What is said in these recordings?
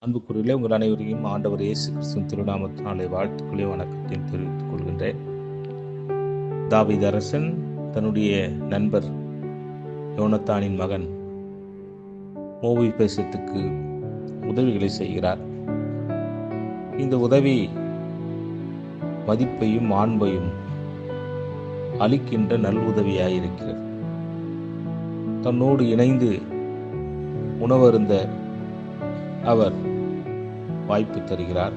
அன்புக்குரியவர்களே, உங்கள் அனைவரையும் ஆண்டவர் இயேசு கிறிஸ்துவின் திருநாமத்தினாலே வாழ்த்துக்களை வணக்கத்தையும் தெரிவித்துக் கொள்கின்றேன். தாவீது அரசன் தன்னுடைய நண்பர் யோனத்தானின் மகன் மேவிபோசேத்துக்கு உதவிகளை செய்கிறார். இந்த உதவி மதிப்பையும் மாண்பையும் அளிக்கின்ற நல் உதவியாயிருக்கிறது. தன்னோடு இணைந்து உணவருந்த அவர் வாய்ப்பு தருகிறார்,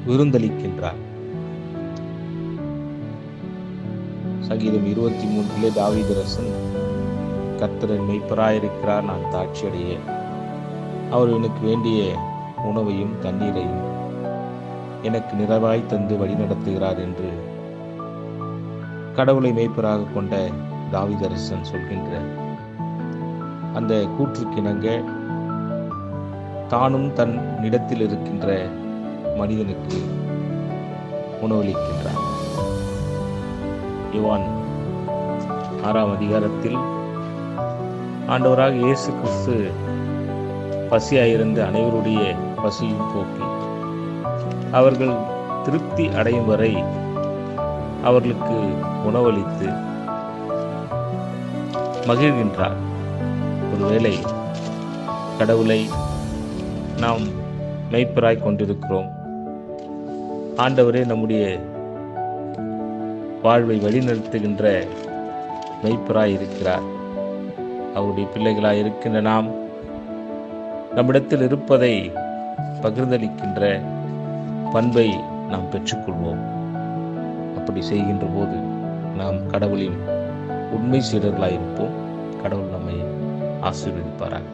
விருந்தளிக்கின்றார். சங்கீதம் 23 தாவீது அரசன், கர்த்தர் என் மெய்ப்பராயிருக்கிறார், நான் தாட்சியடையேன். அவர் எனக்கு வேண்டிய உணவையும் தண்ணீரையும் எனக்கு நிறைவாய் தந்து வழிநடத்துகிறார் என்று கடவுளை மெய்ப்பராக கொண்ட தாவீது அரசன் சொல்கின்ற அந்த கூற்றுக்கிணங்க தானும் தன் இடத்தில் இருக்கின்ற மனிதனுக்கு உணவளிக்கின்றார். யோவான் 6ஆம் அதிகாரத்தில் ஆண்டவராக இயேசு கிறிஸ்து பசியாயிருந்த அனைவருடைய பசியும் போக்கி அவர்கள் திருப்தி அடையும் வரை அவர்களுக்கு உணவளித்து மகிழ்கின்றார். ஒருவேளை கடவுளை நாம் மெய்ப்பராய் கொண்டிருக்கிறோம், ஆண்டவரே நம்முடைய வாழ்வை வழிநடத்துகின்ற மெய்ப்பராய் இருக்கிறார். அவருடைய பிள்ளைகளாய் இருக்கின்ற நாம் நம்மிடத்தில் இருப்பதை பகிர்ந்தளிக்கின்ற பண்பை நாம் பெற்றுக்கொள்வோம். அப்படி செய்கின்ற போது நாம் கடவுளின் உண்மை சீடர்களாயிருப்போம். கடவுள் நம்மை ஆசீர்வதிப்பாராக.